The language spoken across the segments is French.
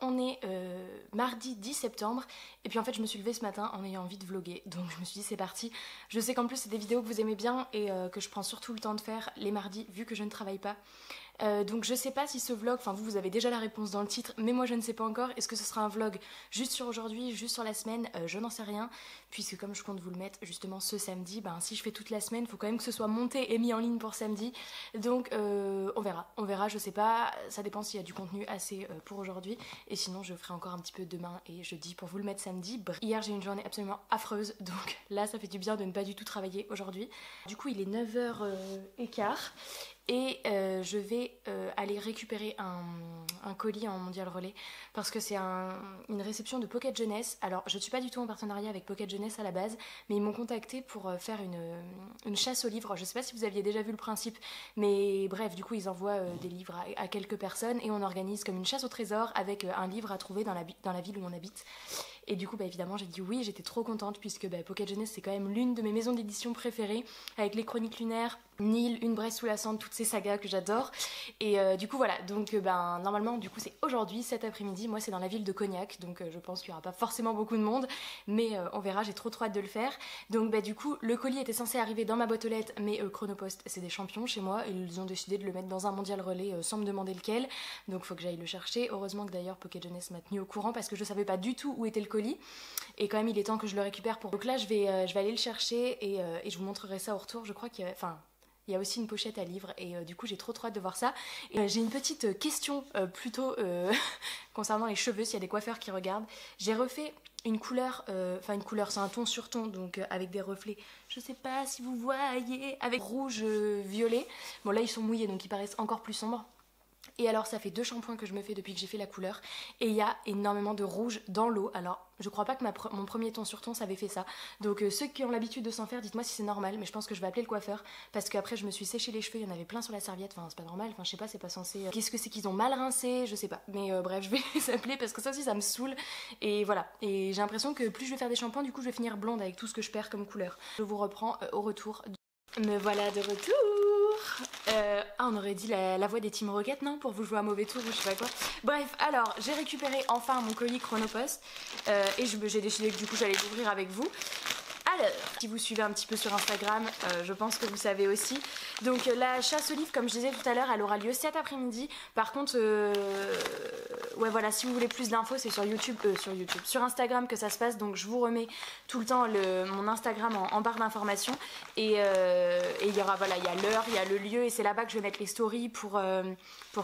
on est mardi 10 septembre et puis en fait je me suis levée ce matin en ayant envie de vlogger, donc je me suis dit c'est parti. Je sais qu'en plus c'est des vidéos que vous aimez bien et que je prends surtout le temps de faire les mardis vu que je ne travaille pas. Donc je sais pas si ce vlog, enfin vous avez déjà la réponse dans le titre, mais moi je ne sais pas encore. Est-ce que ce sera un vlog juste sur aujourd'hui, juste sur la semaine, je n'en sais rien, puisque comme je compte vous le mettre justement ce samedi, ben si je fais toute la semaine, il faut quand même que ce soit monté et mis en ligne pour samedi. Donc on verra, je sais pas, ça dépend s'il y a du contenu assez pour aujourd'hui, et sinon je ferai encore un petit peu demain et jeudi pour vous le mettre samedi. Hier j'ai eu une journée absolument affreuse, donc là ça fait du bien de ne pas du tout travailler aujourd'hui. Du coup il est 9h15 et je vais aller récupérer un colis en Mondial Relais parce que c'est une réception de Pocket Jeunesse. Alors je ne suis pas du tout en partenariat avec Pocket Jeunesse à la base, mais ils m'ont contacté pour faire une chasse aux livres. Je ne sais pas si vous aviez déjà vu le principe, mais bref, du coup ils envoient des livres à quelques personnes et on organise comme une chasse au trésor avec un livre à trouver dans la ville où on habite. Et du coup bah, évidemment j'ai dit oui, j'étais trop contente puisque bah, Pocket Jeunesse c'est quand même l'une de mes maisons d'édition préférées, avec les Chroniques lunaires, Nil, Une Bresse sous la Cendre, toutes ces sagas que j'adore. Et du coup voilà, donc ben normalement du coup c'est aujourd'hui, cet après-midi. Moi c'est dans la ville de Cognac, donc je pense qu'il n'y aura pas forcément beaucoup de monde, mais on verra, j'ai trop hâte de le faire. Donc bah du coup le colis était censé arriver dans ma boîte aux lettres, mais Chronopost c'est des champions chez moi, et ils ont décidé de le mettre dans un Mondial Relais sans me demander lequel, donc faut que j'aille le chercher. Heureusement que d'ailleurs Pocket Jeunesse m'a tenu au courant parce que je savais pas du tout où était le colis, et quand même il est temps que je le récupère pour... Donc là je vais aller le chercher et je vous montrerai ça au retour. Je crois qu'il y a... Enfin, il y a aussi une pochette à livres et du coup j'ai trop hâte de voir ça. Et j'ai une petite question plutôt concernant les cheveux, s'il y a des coiffeurs qui regardent. J'ai refait une couleur, enfin une couleur, c'est un ton sur ton, donc avec des reflets, je sais pas si vous voyez, avec rouge violet. Bon là ils sont mouillés donc ils paraissent encore plus sombres. Et alors ça fait 2 shampoings que je me fais depuis que j'ai fait la couleur, et il y a énormément de rouge dans l'eau. Alors je crois pas que mon premier ton sur ton ça avait fait ça, donc ceux qui ont l'habitude de s'en faire, dites-moi si c'est normal, mais je pense que je vais appeler le coiffeur parce qu'après je me suis séché les cheveux, il y en avait plein sur la serviette, enfin c'est pas normal, enfin je sais pas, c'est pas censé... Qu'est-ce que c'est qu'ils ont mal rincé, je sais pas, mais bref je vais les appeler parce que ça aussi ça me saoule. Et voilà, et j'ai l'impression que plus je vais faire des shampoings, du coup je vais finir blonde avec tout ce que je perds comme couleur. Je vous reprends au retour. Me voilà de retour. On aurait dit la voix des Team Rocket, non? Pour vous jouer à mauvais tour ou je sais pas quoi. Bref, alors j'ai récupéré enfin mon colis Chronopost et j'ai décidé que du coup j'allais l'ouvrir avec vous. Alors, si vous suivez un petit peu sur Instagram, je pense que vous savez aussi. Donc la chasse aux livres, comme je disais tout à l'heure, elle aura lieu cet après-midi. Par contre, ouais voilà, si vous voulez plus d'infos, c'est sur YouTube, sur Instagram que ça se passe. Donc je vous remets tout le temps mon Instagram en barre d'informations. Et il y aura, voilà, il y a l'heure, il y a le lieu, et c'est là-bas que je vais mettre les stories pour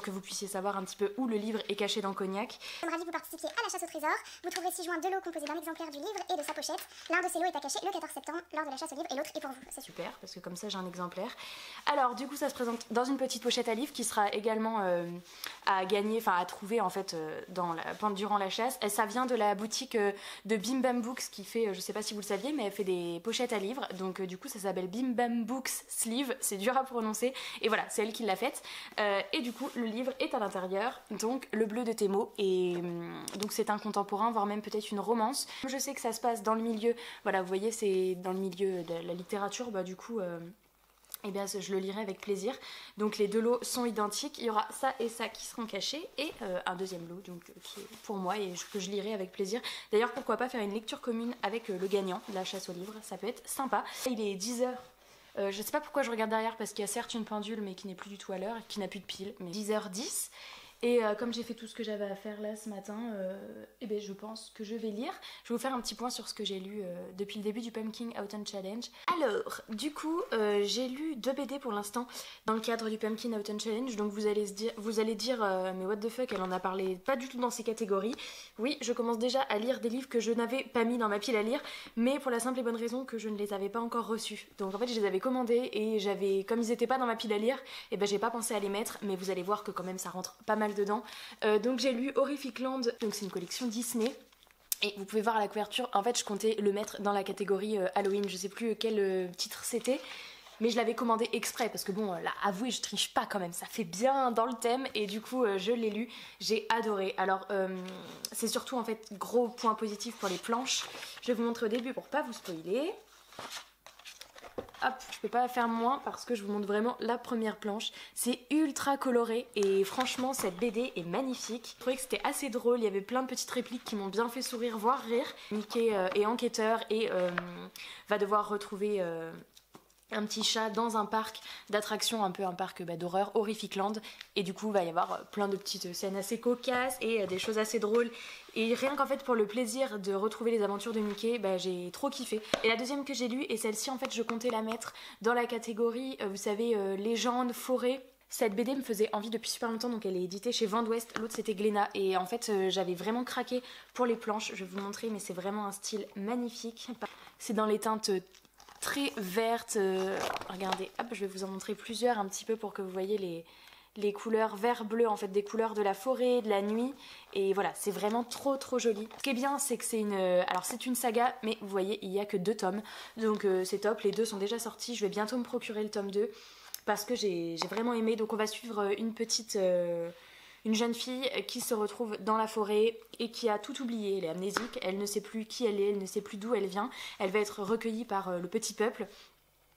que vous puissiez savoir un petit peu où le livre est caché dans Cognac. Je suis ravie que vous participiez à la chasse au trésor. Vous trouverez 6 joints de lots composés d'un exemplaire du livre et de sa pochette. L'un de ces lots est à cacher le 14 septembre lors de la chasse au livre et l'autre est pour vous. C'est super parce que comme ça j'ai un exemplaire. Alors du coup ça se présente dans une petite pochette à livres qui sera également à gagner, enfin à trouver en fait durant la chasse. Et ça vient de la boutique de Bim Bam Books qui fait, je sais pas si vous le saviez, mais elle fait des pochettes à livres. Donc du coup ça s'appelle Bim Bam Books Sleeve, c'est dur à prononcer. Et voilà, c'est elle qui l'a faite. Et du coup le livre est à l'intérieur, donc Le bleu de tes mots. Et donc c'est un contemporain, voire même peut-être une romance. Je sais que ça se passe dans le milieu, voilà vous voyez c'est dans le milieu de la littérature, bah du coup eh bien je le lirai avec plaisir. Donc les 2 lots sont identiques, il y aura ça et ça qui seront cachés et un deuxième lot donc, qui est pour moi et que je lirai avec plaisir. D'ailleurs pourquoi pas faire une lecture commune avec le gagnant de la chasse aux livres, ça peut être sympa. Il est 10h. Je sais pas pourquoi je regarde derrière parce qu'il y a certes une pendule mais qui n'est plus du tout à l'heure et qui n'a plus de pile, mais 10h10. Et comme j'ai fait tout ce que j'avais à faire là ce matin, eh ben, je pense que je vais lire. Je vais vous faire un petit point sur ce que j'ai lu depuis le début du Pumpkin Autumn Challenge. Alors, du coup, j'ai lu 2 BD pour l'instant dans le cadre du Pumpkin Autumn Challenge. Donc vous allez dire mais what the fuck, elle en a parlé pas du tout dans ces catégories. Oui, je commence déjà à lire des livres que je n'avais pas mis dans ma pile à lire, mais pour la simple et bonne raison que je ne les avais pas encore reçus. Donc en fait, je les avais commandés et comme ils n'étaient pas dans ma pile à lire, et ben j'ai pas pensé à les mettre, mais vous allez voir que quand même ça rentre pas mal dedans. Donc j'ai lu Horrific Land, donc c'est une collection Disney. Et vous pouvez voir à la couverture, en fait je comptais le mettre dans la catégorie Halloween, je sais plus quel titre c'était, mais je l'avais commandé exprès parce que bon là avouez je triche pas quand même, ça fait bien dans le thème et du coup je l'ai lu, j'ai adoré. Alors c'est surtout en fait gros point positif pour les planches, je vais vous montrer au début pour pas vous spoiler. Hop, je peux pas faire moins parce que je vous montre vraiment la première planche. C'est ultra coloré et franchement cette BD est magnifique. Je trouvais que c'était assez drôle, il y avait plein de petites répliques qui m'ont bien fait sourire, voire rire. Mickey est enquêteur et va devoir retrouver un petit chat dans un parc d'attractions, un peu un parc d'horreur, Horrific Land, et du coup il va y avoir plein de petites scènes assez cocasses et des choses assez drôles, et rien qu'en fait pour le plaisir de retrouver les aventures de Mickey, j'ai trop kiffé. Et la deuxième que j'ai lue, et celle-ci en fait je comptais la mettre dans la catégorie, vous savez, légende, forêt. Cette BD me faisait envie depuis super longtemps, donc elle est éditée chez Vent d'Ouest, l'autre c'était Glénat, et en fait j'avais vraiment craqué pour les planches, je vais vous montrer, mais c'est vraiment un style magnifique. C'est dans les teintes très verte, regardez, hop, je vais vous en montrer plusieurs un petit peu pour que vous voyez les couleurs vert-bleu, en fait des couleurs de la forêt, de la nuit, et voilà, c'est vraiment trop joli. Ce qui est bien, c'est que c'est une saga, mais vous voyez, il n'y a que 2 tomes, donc c'est top, les 2 sont déjà sortis, je vais bientôt me procurer le tome 2, parce que j'ai vraiment aimé. Donc on va suivre une jeune fille qui se retrouve dans la forêt et qui a tout oublié, elle est amnésique, elle ne sait plus qui elle est, elle ne sait plus d'où elle vient, elle va être recueillie par le petit peuple.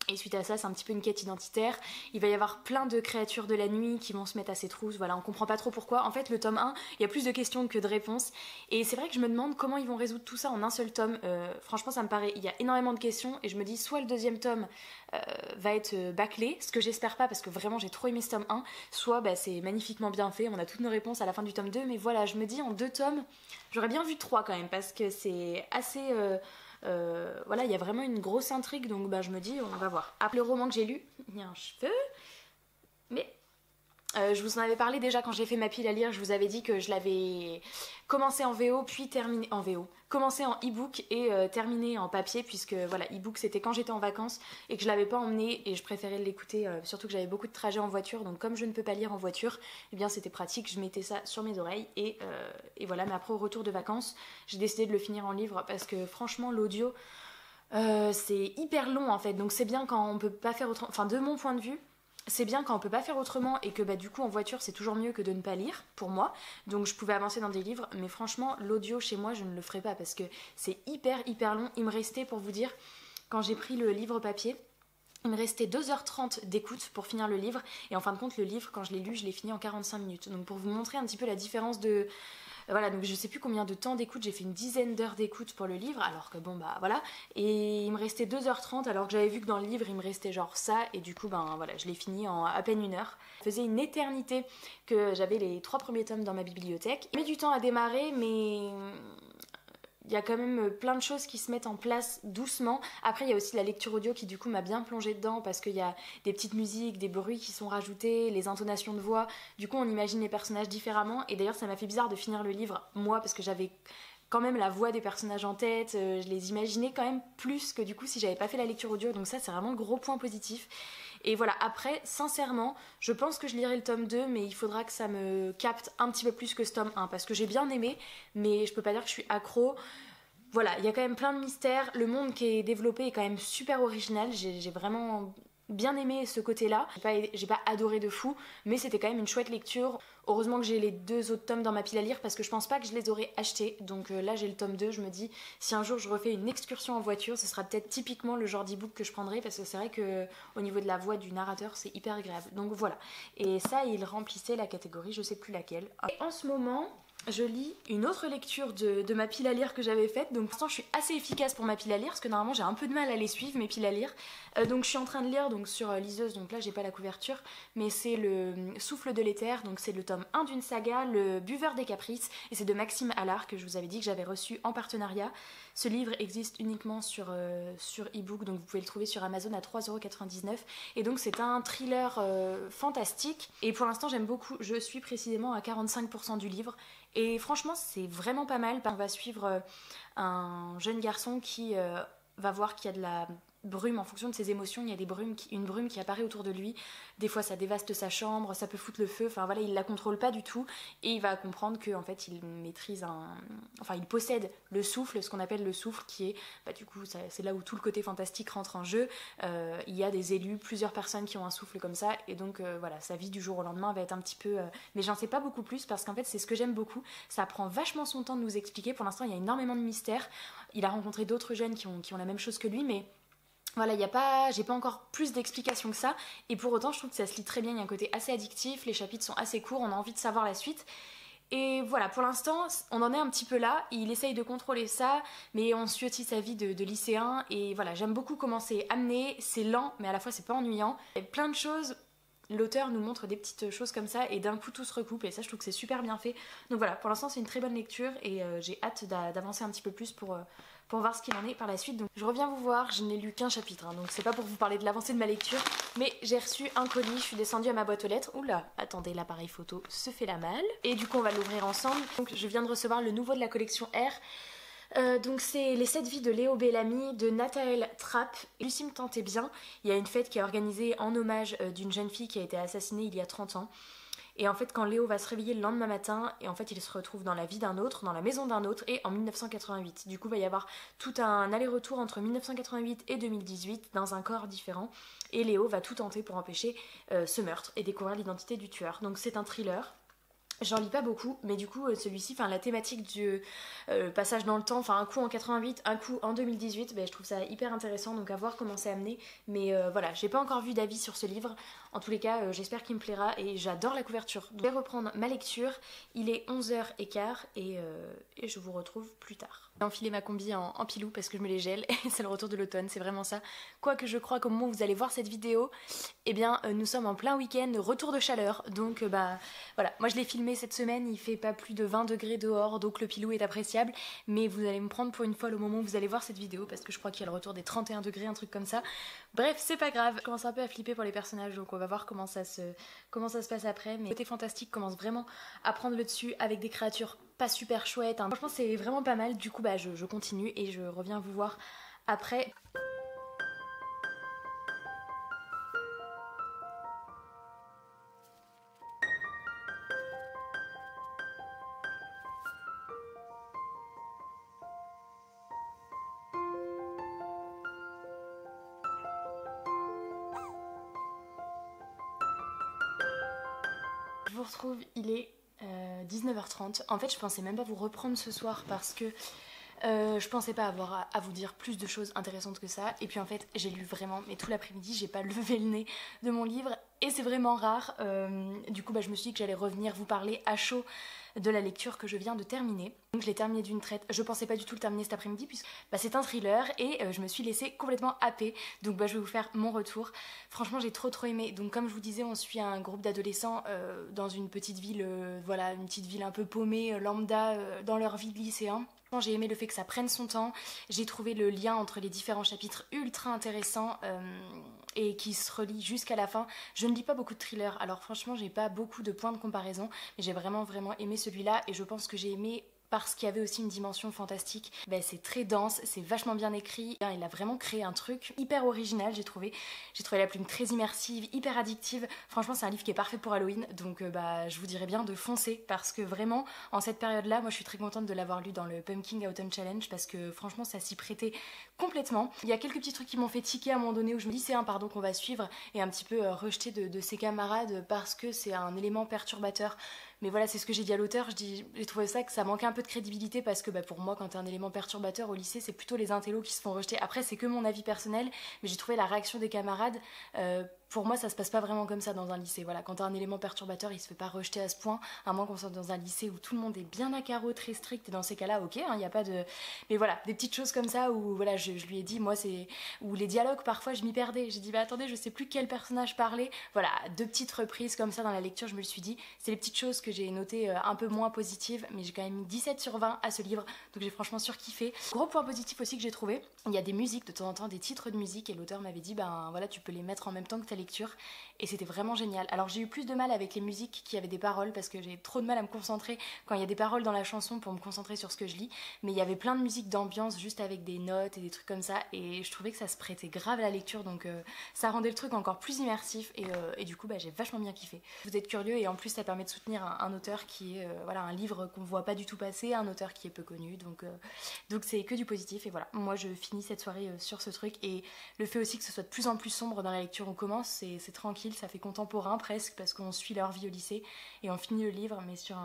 Et suite à ça, c'est un petit peu une quête identitaire. Il va y avoir plein de créatures de la nuit qui vont se mettre à ses trousses. Voilà, on comprend pas trop pourquoi. En fait, le tome 1, il y a plus de questions que de réponses. Et c'est vrai que je me demande comment ils vont résoudre tout ça en un seul tome. Franchement, ça me paraît... Il y a énormément de questions. Et je me dis, soit le deuxième tome va être bâclé, ce que j'espère pas parce que vraiment j'ai trop aimé ce tome 1. Soit c'est magnifiquement bien fait, on a toutes nos réponses à la fin du tome 2. Mais voilà, je me dis, en 2 tomes, j'aurais bien vu 3 quand même. Parce que c'est assez... voilà, il y a vraiment une grosse intrigue, donc je me dis, on va voir. Après le roman que j'ai lu, il y a un cheveu, mais je vous en avais parlé déjà quand j'ai fait ma pile à lire, je vous avais dit que je l'avais commencé en VO, puis terminé en VO, commencé en e-book et terminé en papier, puisque voilà, e-book c'était quand j'étais en vacances et que je l'avais pas emmené et je préférais l'écouter, surtout que j'avais beaucoup de trajets en voiture, donc comme je ne peux pas lire en voiture, eh bien c'était pratique, je mettais ça sur mes oreilles et voilà, mais après au retour de vacances, j'ai décidé de le finir en livre parce que franchement l'audio c'est hyper long en fait, donc c'est bien quand on peut pas faire autrement, enfin de mon point de vue, c'est bien quand on peut pas faire autrement et que du coup en voiture c'est toujours mieux que de ne pas lire pour moi, donc je pouvais avancer dans des livres, mais franchement l'audio chez moi je ne le ferai pas parce que c'est hyper long. Il me restait, pour vous dire, quand j'ai pris le livre papier, il me restait 2h30 d'écoute pour finir le livre, et en fin de compte le livre quand je l'ai lu je l'ai fini en 45 minutes, donc pour vous montrer un petit peu la différence de... Voilà, donc je sais plus combien de temps d'écoute, j'ai fait une dizaine d'heures d'écoute pour le livre, alors que voilà, et il me restait 2h30 alors que j'avais vu que dans le livre il me restait genre ça, et du coup voilà, je l'ai fini en à peine 1 heure. Ça faisait une éternité que j'avais les 3 premiers tomes dans ma bibliothèque. Il met du temps à démarrer, mais il y a quand même plein de choses qui se mettent en place doucement. Après il y a aussi la lecture audio qui du coup m'a bien plongée dedans, parce qu'il y a des petites musiques, des bruits qui sont rajoutés, les intonations de voix, du coup on imagine les personnages différemment, et d'ailleurs ça m'a fait bizarre de finir le livre moi parce que j'avais quand même la voix des personnages en tête, je les imaginais quand même plus que du coup si j'avais pas fait la lecture audio, donc ça c'est vraiment le gros point positif. Et voilà, après, sincèrement, je pense que je lirai le tome 2, mais il faudra que ça me capte un petit peu plus que ce tome 1, parce que j'ai bien aimé, mais je peux pas dire que je suis accro. Voilà, il y a quand même plein de mystères, le monde qui est développé est quand même super original, j'ai vraiment bien aimé ce côté-là. J'ai pas adoré de fou, mais c'était quand même une chouette lecture. Heureusement que j'ai les 2 autres tomes dans ma pile à lire, parce que je pense pas que je les aurais achetés. Donc là j'ai le tome 2, je me dis si un jour je refais une excursion en voiture, ce sera peut-être typiquement le genre d'e-book que je prendrai, parce que c'est vrai que au niveau de la voix du narrateur c'est hyper agréable. Donc voilà, et ça il remplissait la catégorie, je sais plus laquelle. Et en ce moment je lis une autre lecture de ma pile à lire que j'avais faite, donc pour l'instant je suis assez efficace pour ma pile à lire, parce que normalement j'ai un peu de mal à les suivre mes piles à lire. Donc je suis en train de lire donc sur liseuse, donc là j'ai pas la couverture, mais c'est le Souffle de l'éther, donc c'est le tome 1 d'une saga, le Buveur des caprices, et c'est de Maxime Allard que je vous avais dit que j'avais reçu en partenariat. Ce livre existe uniquement sur e-book, donc vous pouvez le trouver sur Amazon à 3,99€, et donc c'est un thriller fantastique, et pour l'instant j'aime beaucoup, je suis précisément à 45% du livre, et franchement c'est vraiment pas mal. On va suivre un jeune garçon qui va voir qu'il y a de la brume en fonction de ses émotions, il y a une brume qui apparaît autour de lui, des fois ça dévaste sa chambre, ça peut foutre le feu, enfin voilà, il la contrôle pas du tout, et il va comprendre que en fait il maîtrise il possède le souffle, ce qu'on appelle le souffle, qui est du coup c'est là où tout le côté fantastique rentre en jeu. Il y a des élus, plusieurs personnes qui ont un souffle comme ça, et donc voilà, sa vie du jour au lendemain va être un petit peu mais j'en sais pas beaucoup plus, parce qu'en fait c'est ce que j'aime beaucoup, ça prend vachement son temps de nous expliquer. Pour l'instant il y a énormément de mystères, il a rencontré d'autres jeunes qui ont la même chose que lui, mais Voilà, j'ai pas encore plus d'explications que ça, et pour autant je trouve que ça se lit très bien, il y a un côté assez addictif, les chapitres sont assez courts, on a envie de savoir la suite. Et voilà, pour l'instant, on en est un petit peu là, il essaye de contrôler ça, mais on suit aussi sa vie de lycéen, et voilà, j'aime beaucoup comment c'est amené, c'est lent, mais à la fois c'est pas ennuyant. Il y a plein de choses, l'auteur nous montre des petites choses comme ça, et d'un coup tout se recoupe, et ça je trouve que c'est super bien fait. Donc voilà, pour l'instant c'est une très bonne lecture, et j'ai hâte d'avancer un petit peu plus pour voir ce qu'il en est par la suite. Donc je reviens vous voir, je n'ai lu qu'un chapitre, hein, donc c'est pas pour vous parler de l'avancée de ma lecture, mais j'ai reçu un colis, je suis descendue à ma boîte aux lettres. Oula, attendez, l'appareil photo se fait la malle. Et du coup on va l'ouvrir ensemble. Donc je viens de recevoir le nouveau de la collection R. Donc c'est les 7 vies de Léo Bellamy de Nathaël Trapp. Lucie me tentait bien, il y a une fête qui est organisée en hommage d'une jeune fille qui a été assassinée il y a 30 ans. Et en fait, quand Léo va se réveiller le lendemain matin, et en fait, il se retrouve dans la vie d'un autre, dans la maison d'un autre, et en 1988. Du coup, il va y avoir tout un aller-retour entre 1988 et 2018 dans un corps différent. Et Léo va tout tenter pour empêcher ce meurtre et découvrir l'identité du tueur. Donc c'est un thriller. J'en lis pas beaucoup, mais du coup celui-ci, la thématique du passage dans le temps, un coup en 88, un coup en 2018, je trouve ça hyper intéressant, donc à voir comment c'est amené. Mais voilà, j'ai pas encore vu d'avis sur ce livre. En tous les cas, j'espère qu'il me plaira et j'adore la couverture. Donc, je vais reprendre ma lecture, il est 11h15 et je vous retrouve plus tard. J'ai enfilé ma combi en pilou parce que je me les gèle et c'est le retour de l'automne, c'est vraiment ça. Quoique je crois qu'au moment où vous allez voir cette vidéo, eh bien nous sommes en plein week-end, retour de chaleur, donc voilà, moi je l'ai filmé cette semaine, il fait pas plus de 20 degrés dehors, donc le pilou est appréciable, mais vous allez me prendre pour une folle au moment où vous allez voir cette vidéo parce que je crois qu'il y a le retour des 31 degrés, un truc comme ça. Bref, c'est pas grave, je commence un peu à flipper pour les personnages, donc on va voir comment ça se passe après, mais le côté fantastique commence vraiment à prendre le dessus avec des créatures pas super chouettes, hein. Franchement c'est vraiment pas mal, du coup je continue et je reviens vous voir après. Je vous retrouve, il est 19h30. En fait, je pensais même pas vous reprendre ce soir parce que je pensais pas avoir à vous dire plus de choses intéressantes que ça. Et puis en fait, j'ai lu vraiment, mais tout l'après-midi, j'ai pas levé le nez de mon livre. Et c'est vraiment rare. Du coup, je me suis dit que j'allais revenir vous parler à chaud de la lecture que je viens de terminer. Donc je l'ai terminé d'une traite. Je pensais pas du tout le terminer cet après-midi puisque c'est un thriller et je me suis laissée complètement happer. Donc je vais vous faire mon retour. Franchement, j'ai trop aimé. Donc comme je vous disais, on suit un groupe d'adolescents dans une petite ville, voilà, une petite ville un peu paumée, lambda, dans leur vie de lycéen. J'ai aimé le fait que ça prenne son temps, j'ai trouvé le lien entre les différents chapitres ultra intéressant et qui se relie jusqu'à la fin. Je ne lis pas beaucoup de thrillers, alors franchement j'ai pas beaucoup de points de comparaison, mais j'ai vraiment aimé celui-là et je pense que j'ai aimé parce qu'il y avait aussi une dimension fantastique. C'est très dense, c'est vachement bien écrit. Il a vraiment créé un truc hyper original, j'ai trouvé. J'ai trouvé la plume très immersive, hyper addictive. Franchement, c'est un livre qui est parfait pour Halloween, donc je vous dirais bien de foncer parce que vraiment, en cette période-là, moi je suis très contente de l'avoir lu dans le Pumpkin Autumn Challenge parce que franchement, ça s'y prêtait complètement. Il y a quelques petits trucs qui m'ont fait tiquer à un moment donné où je me dis c'est un pardon qu'on va suivre et un petit peu rejeté de ses camarades parce que c'est un élément perturbateur. Mais voilà, c'est ce que j'ai dit à l'auteur, j'ai trouvé ça que ça manquait un peu de crédibilité parce que pour moi, quand t'es un élément perturbateur au lycée, c'est plutôt les intellos qui se font rejeter. Après, c'est que mon avis personnel, mais j'ai trouvé la réaction des camarades, pour moi, ça se passe pas vraiment comme ça dans un lycée. Voilà, quand t'as un élément perturbateur, il se fait pas rejeter à ce point, à moins qu'on soit dans un lycée où tout le monde est bien à carreau, très strict, et dans ces cas-là, ok, il n'y a pas de... Mais voilà, des petites choses comme ça où voilà, je lui ai dit, moi, c'est... Où les dialogues, parfois, je m'y perdais. J'ai dit, attendez, je sais plus quel personnage parlait. Voilà, 2 petites reprises comme ça dans la lecture, je me le suis dit. C'est les petites choses que j'ai notées un peu moins positives, mais j'ai quand même mis 17 sur 20 à ce livre, donc j'ai franchement surkiffé. Gros point positif aussi que j'ai trouvé, il y a des musiques, de temps en temps, des titres de musique, et l'auteur m'avait dit, voilà, tu peux les mettre en même temps que ta lecture, et c'était vraiment génial. Alors j'ai eu plus de mal avec les musiques qui avaient des paroles, parce que j'ai trop de mal à me concentrer quand il y a des paroles dans la chanson pour me concentrer sur ce que je lis, mais il y avait plein de musiques d'ambiance juste avec des notes et des trucs comme ça, et je trouvais que ça se prêtait grave à la lecture, donc ça rendait le truc encore plus immersif, et du coup j'ai vachement bien kiffé. Vous êtes curieux, et en plus ça permet de soutenir un auteur qui est voilà, un livre qu'on voit pas du tout passer, un auteur qui est peu connu, donc c'est que du positif. Et voilà, moi je finis cette soirée sur ce truc, et le fait aussi que ce soit de plus en plus sombre dans la lecture, on commence, c'est tranquille, ça fait contemporain presque parce qu'on suit leur vie au lycée et on finit le livre mais sur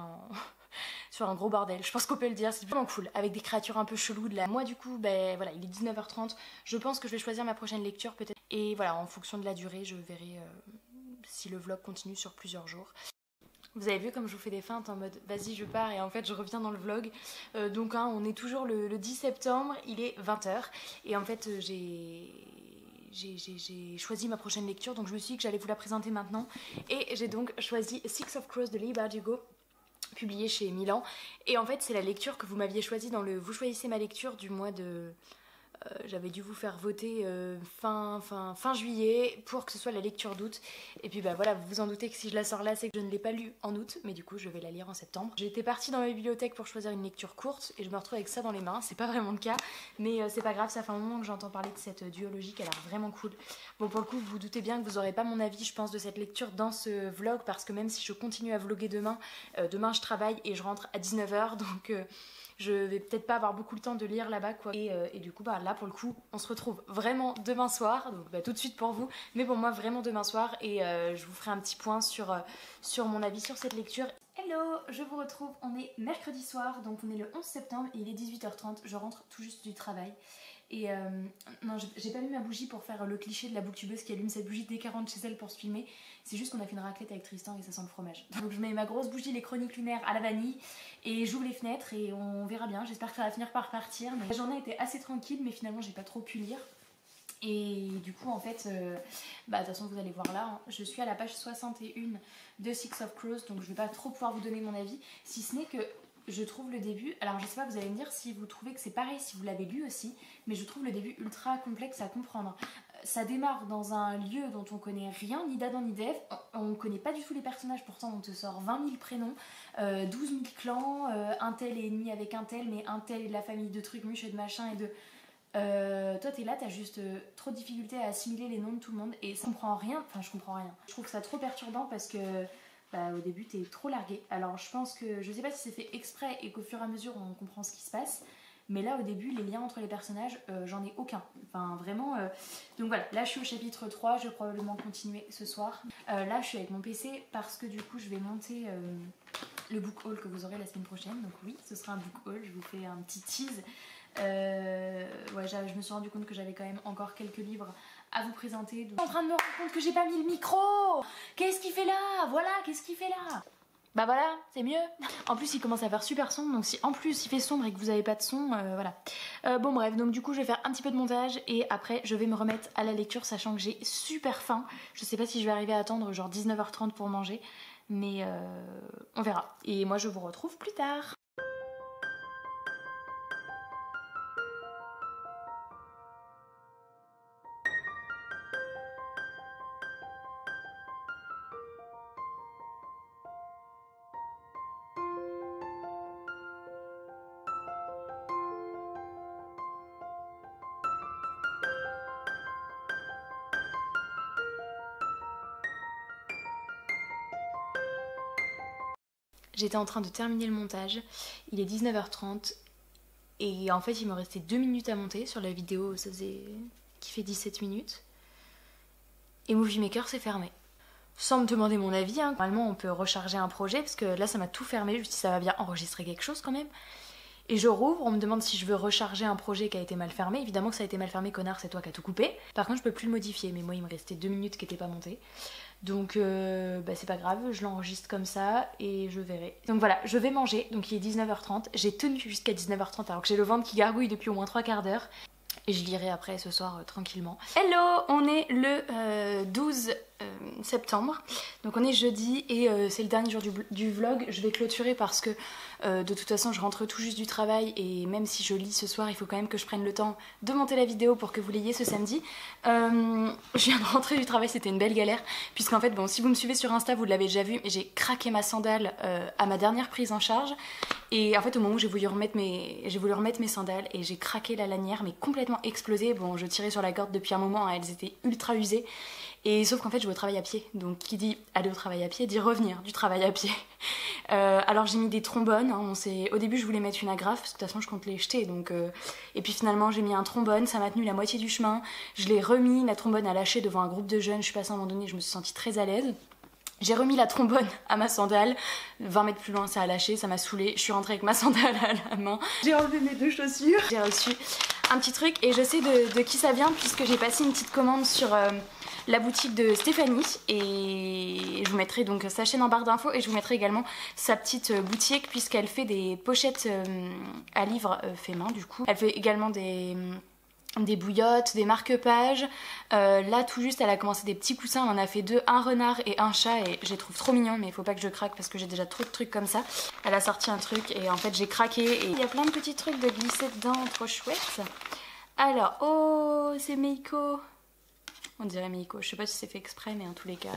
sur un gros bordel, je pense qu'on peut le dire, c'est vraiment cool, avec des créatures un peu cheloues de là. Moi du coup, ben voilà, il est 19h30, je pense que je vais choisir ma prochaine lecture peut-être. Et voilà, en fonction de la durée, je verrai si le vlog continue sur plusieurs jours. Vous avez vu comme je vous fais des feintes en mode vas-y je pars et en fait je reviens dans le vlog. Donc hein, on est toujours le 10 septembre, il est 20h et en fait j'ai choisi ma prochaine lecture, donc je me suis dit que j'allais vous la présenter maintenant. Et j'ai donc choisi Six of Crows de Leigh Bardugo, publié chez Milan. Et en fait c'est la lecture que vous m'aviez choisie dans le Vous choisissez ma lecture du mois de... j'avais dû vous faire voter fin juillet pour que ce soit la lecture d'août. Et puis bah voilà, vous vous en doutez que si je la sors là, c'est que je ne l'ai pas lue en août, mais du coup je vais la lire en septembre. J'étais partie dans ma bibliothèque pour choisir une lecture courte et je me retrouve avec ça dans les mains. C'est pas vraiment le cas, mais c'est pas grave, ça fait un moment que j'entends parler de cette duologie qui a l'air vraiment cool. Bon, pour le coup, vous vous doutez bien que vous aurez pas mon avis, je pense, de cette lecture dans ce vlog, parce que même si je continue à vlogger demain, demain je travaille et je rentre à 19h, donc... je vais peut-être pas avoir beaucoup le temps de lire là-bas quoi. Et du coup bah là pour le coup on se retrouve vraiment demain soir, donc bah, tout de suite pour vous, mais pour moi vraiment demain soir, et je vous ferai un petit point sur mon avis sur cette lecture. Hello, je vous retrouve, on est mercredi soir, donc on est le 11 septembre et il est 18h30, je rentre tout juste du travail. Et non, j'ai pas mis ma bougie pour faire le cliché de la booktubeuse qui allume cette bougie dès qu'elle rentre chez elle pour se filmer. C'est juste qu'on a fait une raclette avec Tristan et ça sent le fromage. Donc je mets ma grosse bougie, les chroniques lunaires à la vanille, et j'ouvre les fenêtres et on verra bien. J'espère que ça va finir par partir. Mais la journée était assez tranquille, mais finalement j'ai pas trop pu lire. Et du coup en fait, bah de toute façon vous allez voir là, hein, je suis à la page 61 de Six of Crows, donc je vais pas trop pouvoir vous donner mon avis, si ce n'est que je trouve le début, alors je sais pas, vous allez me dire si vous trouvez que c'est pareil, si vous l'avez lu aussi, mais je trouve le début ultra complexe à comprendre. Ça démarre dans un lieu dont on connaît rien, ni d'Adam ni d'Ève, on connaît pas du tout les personnages, pourtant on te sort 20 000 prénoms, 12 000 clans, un tel est ennemi avec un tel, mais un tel est de la famille de trucs muches et de machin et de... toi t'es là, t'as juste trop de difficultés à assimiler les noms de tout le monde et ça comprend rien, enfin je comprends rien. Je trouve ça trop perturbant parce que bah, au début t'es trop largué. Alors je pense que, je sais pas si c'est fait exprès et qu'au fur et à mesure on comprend ce qui se passe, mais là au début les liens entre les personnages j'en ai aucun. Enfin vraiment, donc voilà, là je suis au chapitre 3, je vais probablement continuer ce soir. Là je suis avec mon PC parce que du coup je vais monter le book haul que vous aurez la semaine prochaine, donc oui ce sera un book haul, je vous fais un petit tease. Ouais, je me suis rendu compte que j'avais quand même encore quelques livres à vous présenter. Donc... Je suis en train de me rendre compte que j'ai pas mis le micro. Qu'est-ce qu'il fait là? Voilà, qu'est-ce qu'il fait là? Bah voilà, c'est mieux. En plus il commence à faire super sombre, donc si en plus il fait sombre et que vous avez pas de son, voilà. Bon bref, donc du coup je vais faire un petit peu de montage et après je vais me remettre à la lecture, sachant que j'ai super faim. Je sais pas si je vais arriver à attendre genre 19h30 pour manger, mais on verra. Et moi je vous retrouve plus tard. J'étais en train de terminer le montage, il est 19h30 et en fait il me restait 2 minutes à monter. Sur la vidéo ça faisait... qui fait 17 minutes. Et Movie Maker s'est fermé. Sans me demander mon avis, hein. Normalement on peut recharger un projet parce que là ça m'a tout fermé, je me suis dit ça va bien enregistrer quelque chose quand même. Et je rouvre, on me demande si je veux recharger un projet qui a été mal fermé. Évidemment que ça a été mal fermé, connard, c'est toi qui as tout coupé. Par contre je peux plus le modifier, mais moi il me restait 2 minutes qui n'étaient pas montées. Donc bah, c'est pas grave, je l'enregistre comme ça et je verrai. Donc voilà, je vais manger, donc il est 19h30. J'ai tenu jusqu'à 19h30 alors que j'ai le ventre qui gargouille depuis au moins 3 quarts d'heure. Et je lirai après ce soir tranquillement. Hello, on est le 12 septembre, donc on est jeudi et c'est le dernier jour du vlog. Je vais clôturer parce que de toute façon je rentre tout juste du travail et même si je lis ce soir il faut quand même que je prenne le temps de monter la vidéo pour que vous l'ayez ce samedi. Je viens de rentrer du travail, c'était une belle galère puisqu'en fait bon, si vous me suivez sur Insta vous l'avez déjà vu, mais j'ai craqué ma sandale à ma dernière prise en charge. Et en fait au moment où j'ai voulu remettre mes sandales et j'ai craqué la lanière mais complètement explosé. Bon, je tirais sur la corde depuis un moment, hein, elles étaient ultra usées. Et sauf qu'en fait je vais au travail à pied, donc qui dit aller au travail à pied dit revenir du travail à pied. Alors j'ai mis des trombones, hein, au début je voulais mettre une agrafe parce que de toute façon je compte les jeter, donc et puis finalement j'ai mis un trombone, ça m'a tenu la moitié du chemin. Je l'ai remis, la trombone a lâché devant un groupe de jeunes, je suis passée à un moment donné, je me suis sentie très à l'aise. J'ai remis la trombone à ma sandale, 20 mètres plus loin ça a lâché, ça m'a saoulée, je suis rentrée avec ma sandale à la main. J'ai enlevé mes 2 chaussures. J'ai reçu un petit truc et je sais de qui ça vient puisque j'ai passé une petite commande sur la boutique de Stéphanie et je vous mettrai donc sa chaîne en barre d'infos et je vous mettrai également sa petite boutique puisqu'elle fait des pochettes à livres fait main du coup. Elle fait également des bouillottes, des marque-pages. Là tout juste elle a commencé des petits coussins, elle en a fait 2, un renard et un chat et je les trouve trop mignons mais il faut pas que je craque parce que j'ai déjà trop de trucs comme ça. Elle a sorti un truc et en fait j'ai craqué et il y a plein de petits trucs de glisser dedans, trop chouette. Alors, oh c'est Meiko. On dirait Meiko, je sais pas si c'est fait exprès mais en tous les cas.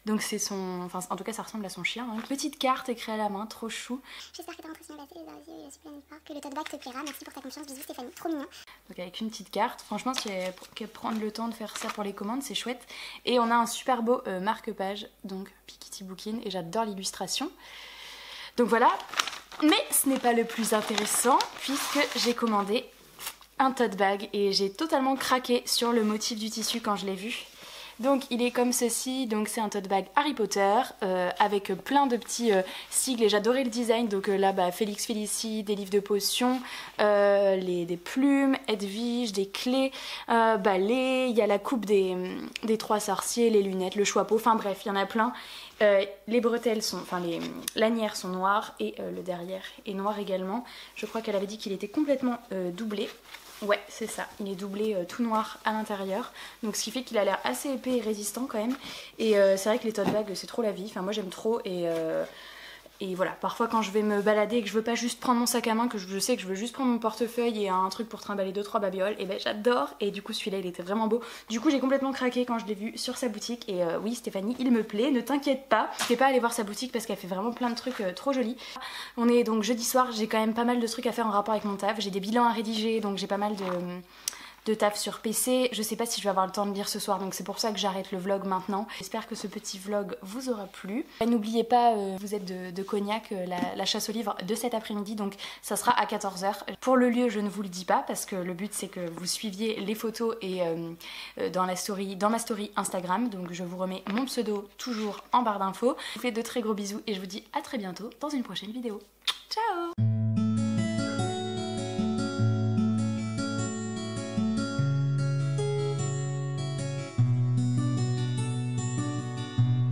Donc c'est son... Enfin en tout cas ça ressemble à son chien. Hein. Petite carte écrite à la main, trop chou. J'espère que t'as rentré sur les yeux et super d'espoir, que le tote bag te plaira. Merci pour ta confiance, bisous Stéphanie, trop mignon. Donc avec une petite carte, franchement si elle prend le temps de faire ça pour les commandes c'est chouette. Et on a un super beau marque-page, donc Piketty Bookin et j'adore l'illustration. Donc voilà, mais ce n'est pas le plus intéressant puisque j'ai commandé un tote bag et j'ai totalement craqué sur le motif du tissu quand je l'ai vu. Donc il est comme ceci, donc c'est un tote bag Harry Potter avec plein de petits sigles et j'adorais le design. Donc là Félix Félicie, des livres de potions, des plumes, Edwige, des clés, balais, il y a la coupe des 3 sorciers, les lunettes, le chapeau, enfin bref il y en a plein. Les bretelles sont, enfin les lanières sont noires et le derrière est noir également. Je crois qu'elle avait dit qu'il était complètement doublé. Ouais, c'est ça, il est doublé tout noir à l'intérieur, donc ce qui fait qu'il a l'air assez épais et résistant quand même. Et c'est vrai que les tote bags c'est trop la vie, enfin moi j'aime trop et voilà, parfois quand je vais me balader et que je veux pas juste prendre mon sac à main, que je sais que je veux juste prendre mon portefeuille et un truc pour trimballer 2-3 babioles, et ben j'adore. Et du coup celui-là il était vraiment beau, du coup j'ai complètement craqué quand je l'ai vu sur sa boutique. Et oui Stéphanie, il me plaît, ne t'inquiète pas, je vais pas aller voir sa boutique parce qu'elle fait vraiment plein de trucs trop jolis. On est donc jeudi soir, j'ai quand même pas mal de trucs à faire en rapport avec mon taf, j'ai des bilans à rédiger, donc j'ai pas mal de taf sur PC. Je sais pas si je vais avoir le temps de lire ce soir, donc c'est pour ça que j'arrête le vlog maintenant. J'espère que ce petit vlog vous aura plu. N'oubliez pas, vous êtes de Cognac, la chasse aux livres de cet après-midi, donc ça sera à 14 h. Pour le lieu, je ne vous le dis pas parce que le but c'est que vous suiviez les photos et dans ma story Instagram. Donc je vous remets mon pseudo toujours en barre d'infos. Je vous fais de très gros bisous et je vous dis à très bientôt dans une prochaine vidéo. Ciao!